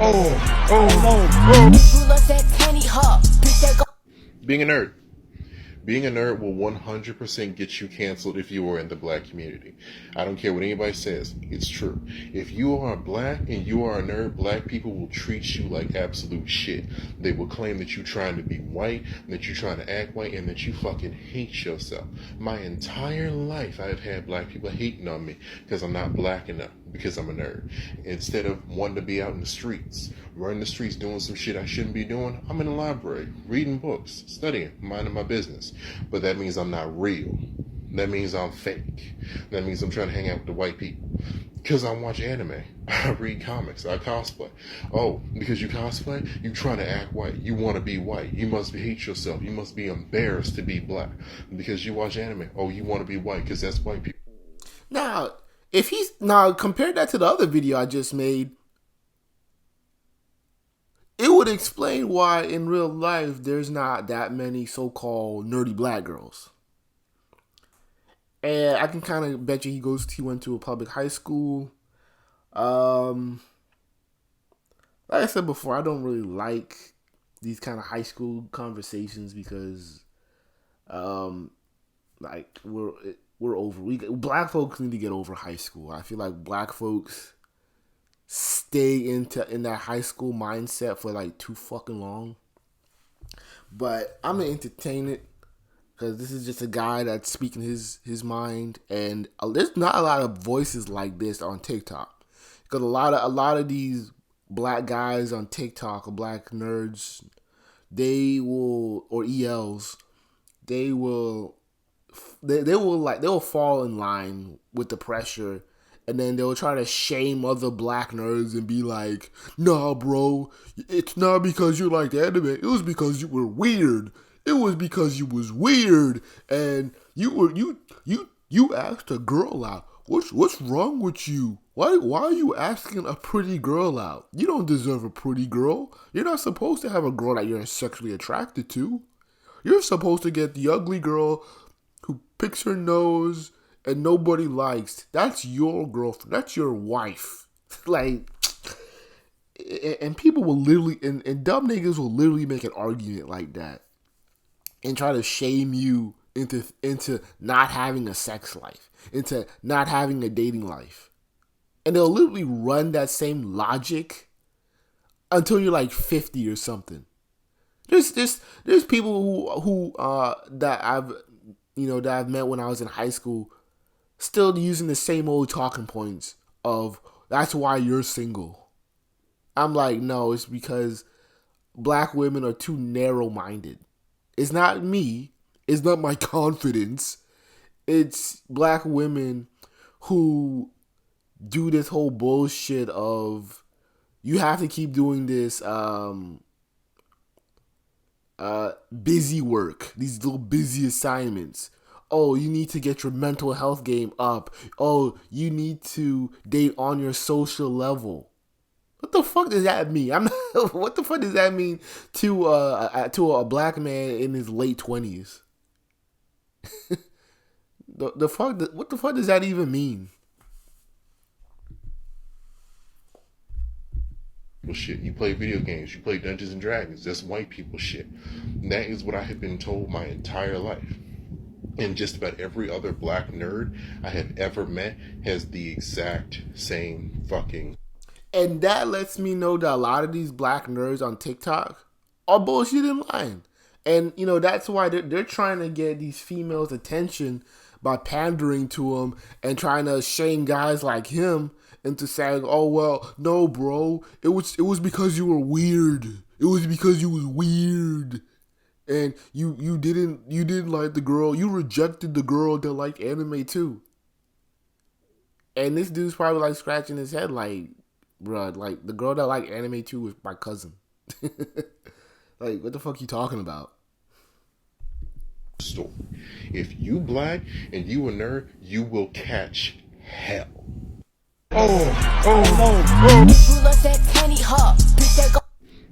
Being a nerd. Being a nerd will 100% get you canceled if you are in the black community. I don't care what anybody says. It's true. If you are black and you are a nerd, black people will treat you like absolute shit. They will claim that you're trying to be white, that you're trying to act white, and that you fucking hate yourself. My entire life I've had black people hating on me because I'm not black enough, because I'm a nerd. Instead of wanting to be out in the streets, running the streets, doing some shit I shouldn't be doing, I'm in the library, reading books, studying, minding my business. But that means I'm not real. That means I'm fake. That means I'm trying to hang out with the white people. Because I watch anime, I read comics, I cosplay. Oh, because you cosplay, you trying to act white. You want to be white. You must hate yourself. You must be embarrassed to be black. Because you watch anime, oh, you want to be white because that's white people. Now, compare that to the other video I just made. It would explain why in real life there's not that many so-called nerdy black girls. And I can kind of bet you he went to a public high school. Like I said before, I don't really like these kind of high school conversations because, like we're over. Black folks need to get over high school. I feel like black folks stay in that high school mindset for like too fucking long. But I'm gonna entertain it because this is just a guy that's speaking his mind, and there's not a lot of voices like this on TikTok. Because a lot of these black guys on TikTok or black nerds, or ELs, they will fall in line with the pressure. And then they'll try to shame other black nerds and be like, "Nah, bro, it's not because you liked anime. It was because you were weird. It was because you was weird, and you asked a girl out. What's wrong with you? Why are you asking a pretty girl out? You don't deserve a pretty girl. You're not supposed to have a girl that you're sexually attracted to. You're supposed to get the ugly girl who picks her nose and nobody likes. That's your girlfriend. That's your wife." Like, and people will literally, and dumb niggas will literally make an argument like that and try to shame you into not having a sex life, into not having a dating life. And they'll literally run that same logic until you're like 50 or something. There's people who that I've met when I was in high school, still using the same old talking points of, "That's why you're single." I'm like, no, it's because black women are too narrow-minded. It's not me. It's not my confidence. It's black women who do this whole bullshit of, you have to keep doing this busy work, these little busy assignments. Oh, you need to get your mental health game up. Oh, you need to date on your social level. What the fuck does that mean? What the fuck does that mean to a black man in his late 20s? What the fuck does that even mean? Shit. You play video games, you play Dungeons and Dragons. That's white people shit. And that is what I have been told my entire life. And just about every other black nerd I have ever met has the exact same fucking. And that lets me know that a lot of these black nerds on TikTok are bullshit and lying. And, that's why they're trying to get these females' attention by pandering to them and trying to shame guys like him into saying, "Oh, well, no, bro, it was because you were weird. It was because you was weird. And you didn't like the girl. You rejected the girl that liked anime too." And this dude's probably like scratching his head like, bruh, like the girl that liked anime too was my cousin. Like, what the fuck you talking about? Story. If you black and you a nerd, you will catch hell.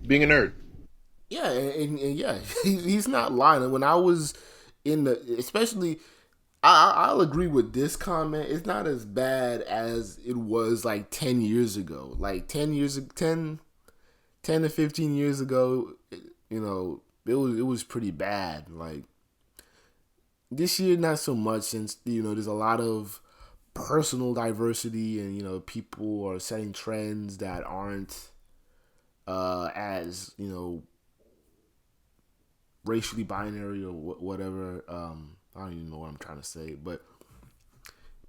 Being a nerd. Yeah, and yeah, he's not lying. When I was especially, I'll agree with this comment. It's not as bad as it was like 10 years ago. Like 10 10 to 15 years ago, you know, it was pretty bad. Like this year, not so much, since you know there's a lot of personal diversity, and you know people are setting trends that aren't as you know racially binary or whatever. I don't even know what I'm trying to say, but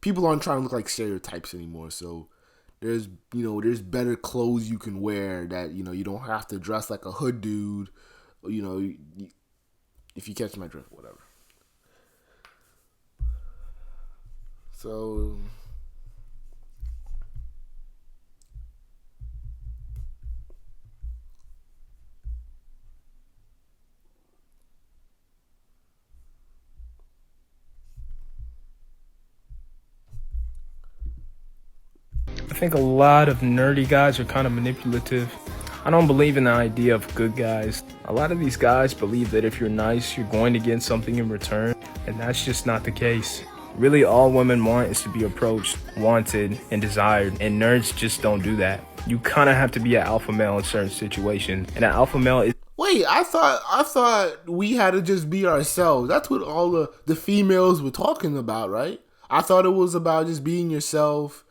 people aren't trying to look like stereotypes anymore. So there's better clothes you can wear that you don't have to dress like a hood dude. You know, if you catch my drift, whatever. So I think a lot of nerdy guys are kind of manipulative. I don't believe in the idea of good guys. A lot of these guys believe that if you're nice, you're going to get something in return, and that's just not the case. Really, all women want is to be approached, wanted, and desired, and nerds just don't do that. You kind of have to be an alpha male in certain situations, and an alpha male is... wait, I thought we had to just be ourselves. That's what all the females were talking about, right? I thought it was about just being yourself.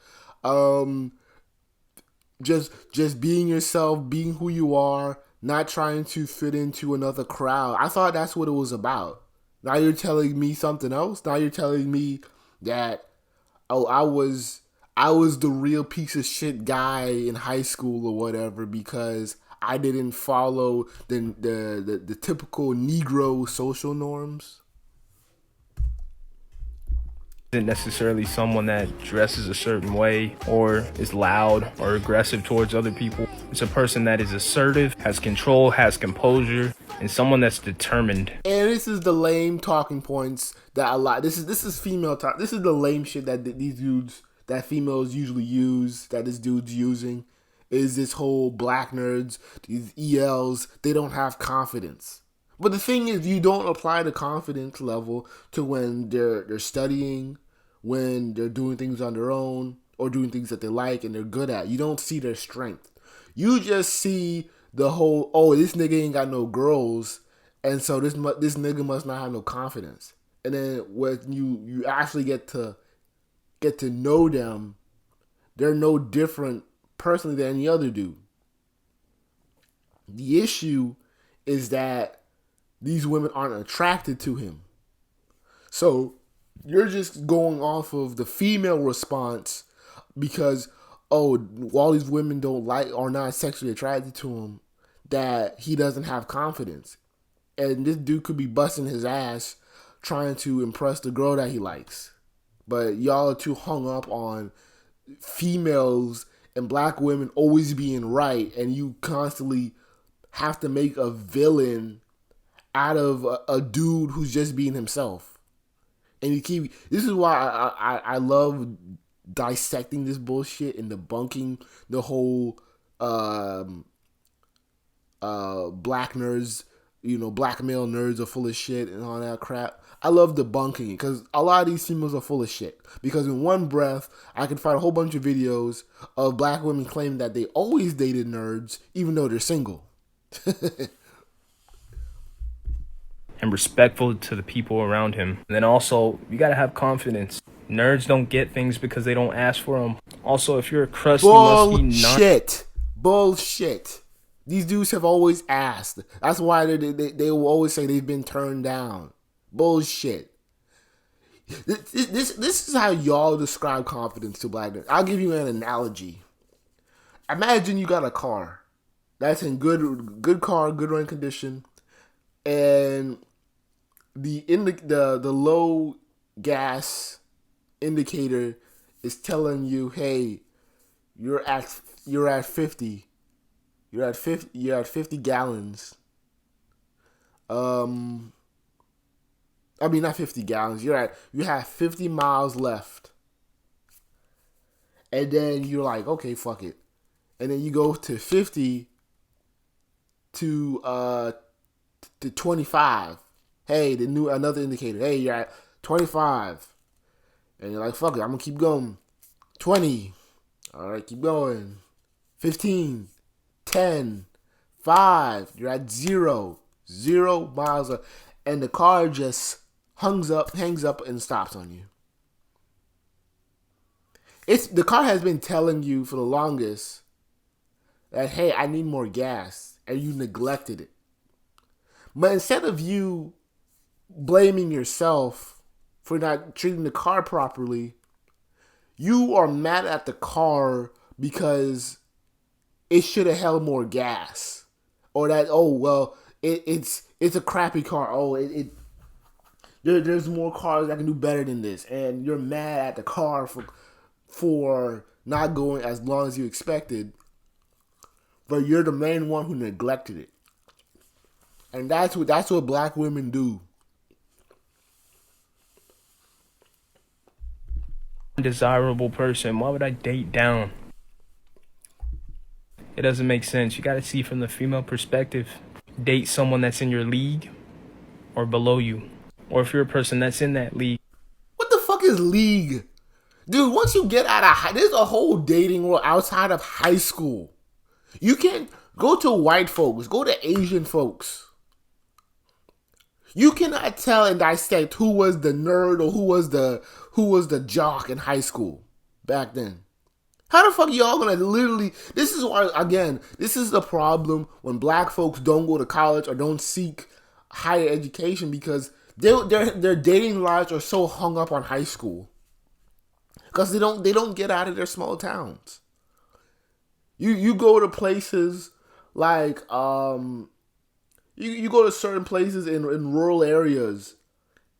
Just being yourself, being who you are, not trying to fit into another crowd. I thought that's what it was about. Now you're telling me something else. Now you're telling me that I was the real piece of shit guy in high school or whatever because I didn't follow the typical Negro social norms. isn't necessarily someone that dresses a certain way or is loud or aggressive towards other people. It's a person that is assertive, has control, has composure, and someone that's determined. And this is the lame talking points that a lot. This is female talk. This is the lame shit that these dudes, that females usually use, that this dude's using, is this whole black nerds, these ELs. They don't have confidence. But the thing is, you don't apply the confidence level to when they're studying, when they're doing things on their own, or doing things that they like and they're good at. You don't see their strength. You just see the whole, oh, this nigga ain't got no girls, and so this nigga must not have no confidence. And then when you actually get to know them, they're no different personally than any other dude. The issue is that these women aren't attracted to him. So you're just going off of the female response because, oh, all these women don't like or not sexually attracted to him, that he doesn't have confidence. And this dude could be busting his ass trying to impress the girl that he likes. But y'all are too hung up on females and black women always being right, and you constantly have to make a villain out of a dude who's just being himself. And this is why I love dissecting this bullshit and debunking the whole black nerds, black male nerds are full of shit and all that crap. I love debunking it because a lot of these females are full of shit. Because in one breath, I can find a whole bunch of videos of black women claiming that they always dated nerds even though they're single. And respectful to the people around him. And then also, you gotta have confidence. Nerds don't get things because they don't ask for them. Also, if you're a crusty, musty, Bullshit. These dudes have always asked. That's why they will always say they've been turned down. Bullshit. This is how y'all describe confidence to black nerds. I'll give you an analogy. Imagine you got a car that's in good car, good running condition, and the low gas indicator is telling you, hey, you're at 50. You're at 50 gallons. I mean, not 50 gallons. You have 50 miles left. And then you're like, okay, fuck it. And then you go to 50 to 25. Hey, another indicator. Hey, you're at 25. And you're like, fuck it, I'm gonna keep going. 20. All right, keep going. 15. 10. 5. You're at 0. 0 miles, and the car just hangs up, and stops on you. The car has been telling you for the longest that, hey, I need more gas, and you neglected it. But instead of you blaming yourself for not treating the car properly, you are mad at the car because it should have held more gas, or that, oh well, it's a crappy car. Oh, there's more cars that can do better than this, and you're mad at the car for not going as long as you expected, but you're the main one who neglected it. And that's what black women do. Desirable person, why would I date down? It doesn't make sense. You gotta see from the female perspective. Date someone that's in your league or below you. Or if you're a person that's in that league. What the fuck is league? Dude, once you get out of there's a whole dating world outside of high school. You can go to white folks, go to Asian folks. You cannot tell and dissect who was the nerd or who was the jock in high school back then. How the fuck y'all gonna literally? This is why, again, this is the problem when black folks don't go to college or don't seek higher education, because their dating lives are so hung up on high school, because they don't get out of their small towns. You go to places like you go to certain places in rural areas,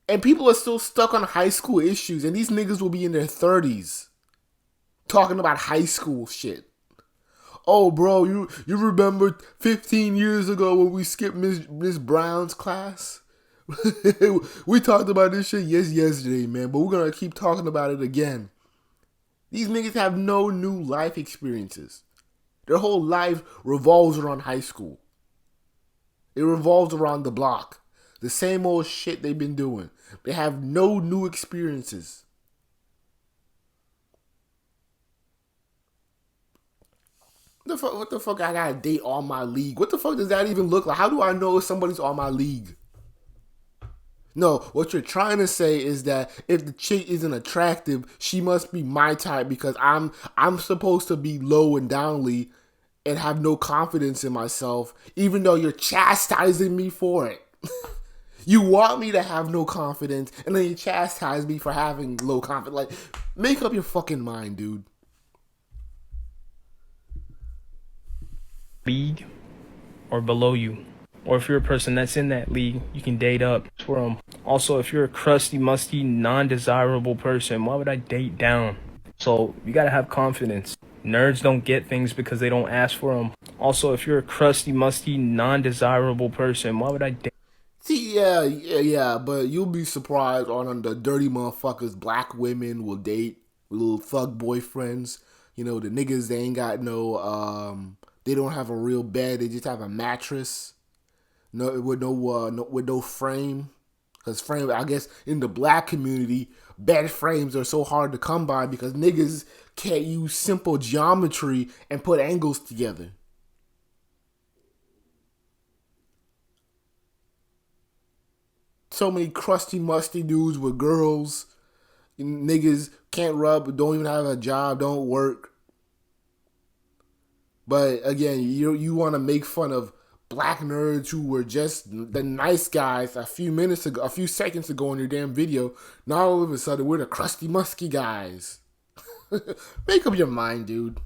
and people are still stuck on high school issues, and these niggas will be in their 30s talking about high school shit. Oh, bro, you remember 15 years ago when we skipped Miss Brown's class? We talked about this shit yesterday, man, but we're gonna keep talking about it again. These niggas have no new life experiences. Their whole life revolves around high school. It revolves around the block. The same old shit they've been doing. They have no new experiences. What the fuck I gotta date on my league? What the fuck does that even look like? How do I know if somebody's on my league? No, what you're trying to say is that if the chick isn't attractive, she must be my type because I'm supposed to be low and downly and have no confidence in myself, even though you're chastising me for it. You want me to have no confidence, and then you chastise me for having low confidence. Like, make up your fucking mind, dude. League or below you. Or if you're a person that's in that league, you can date up for them. Also, if you're a crusty, musty, non-desirable person, why would I date down? So you gotta have confidence. Nerds don't get things because they don't ask for them. Also, if you're a crusty, musty, non-desirable person, why would I date? See, yeah, but you'll be surprised on the dirty motherfuckers black women will date with little thug boyfriends. You know, the niggas, they ain't got no, they don't have a real bed, they just have a mattress. No, with no frame. Because frame, I guess in the black community, bed frames are so hard to come by because niggas can't use simple geometry and put angles together. So many crusty, musty dudes with girls. Niggas can't rub, don't even have a job, don't work. But again, you want to make fun of black nerds who were just the nice guys a few seconds ago in your damn video. Now all of a sudden we're the crusty, musky guys. Make up your mind, dude.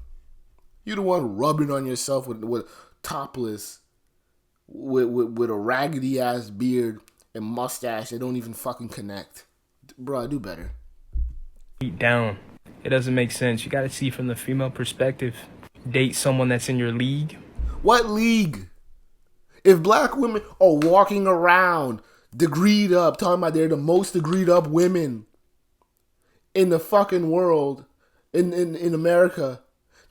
You the one rubbing on yourself with topless, with a raggedy ass beard and mustache that don't even fucking connect. Bro, do better. Down. It doesn't make sense. You gotta see from the female perspective. Date someone that's in your league. What league? If black women are walking around degreed up, talking about they're the most degreed up women in the fucking world, in America,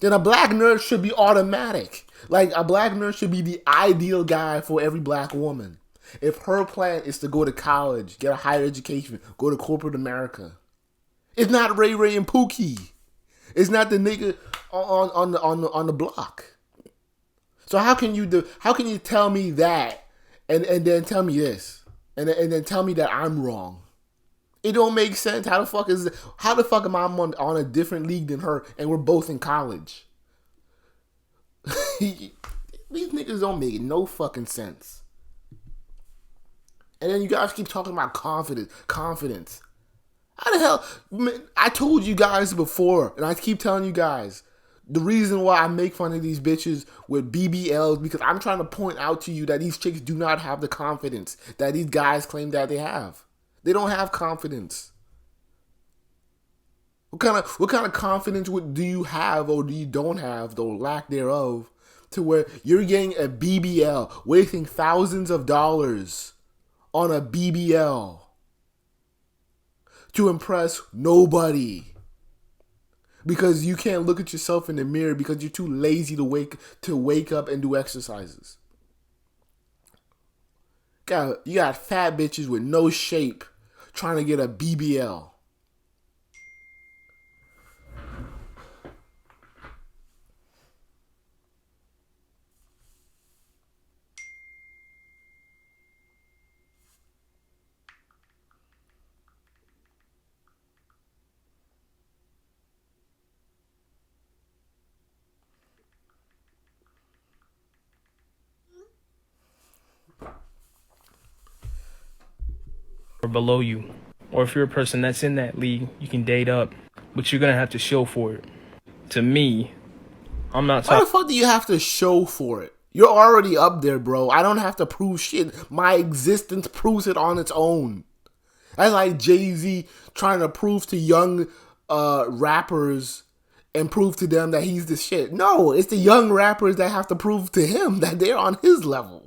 then a black nerd should be automatic. Like, a black nerd should be the ideal guy for every black woman. If her plan is to go to college, get a higher education, go to corporate America. It's not Ray Ray and Pookie. It's not the nigga on the block. So how can you tell me that and then tell me this and then tell me that I'm wrong? It don't make sense. How the fuck am I on a different league than her and we're both in college? These niggas don't make no fucking sense. And then you guys keep talking about confidence. How the hell? Man, I told you guys before, and I keep telling you guys, the reason why I make fun of these bitches with BBLs because I'm trying to point out to you that these chicks do not have the confidence that these guys claim that they have. They don't have confidence. What kind of confidence do you have or do you don't have, the lack thereof, to where you're getting a BBL, wasting thousands of dollars on a BBL to impress nobody? Because you can't look at yourself in the mirror because you're too lazy to wake up and do exercises. You got fat bitches with no shape trying to get a BBL. Or below you. Or if you're a person that's in that league, you can date up, but you're gonna have to show for it. To me, I'm not Why talking. the fuck do you have to show for it? You're already up there, bro. I don't have to prove shit. My existence proves it on its own. That's like Jay-Z trying to prove to young rappers and prove to them that he's the shit. No, it's the young rappers that have to prove to him that they're on his level.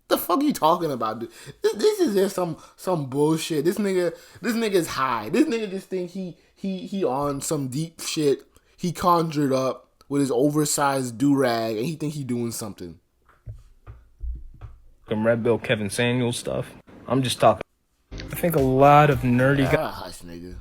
The fuck are you talking about, dude? This is just some bullshit. This nigga's high. This nigga just think he on some deep shit he conjured up with his oversized do-rag and he think he doing something. Red Bill Kevin Samuels stuff. I'm just talking. I think a lot of nerdy guys. Hush, nigga.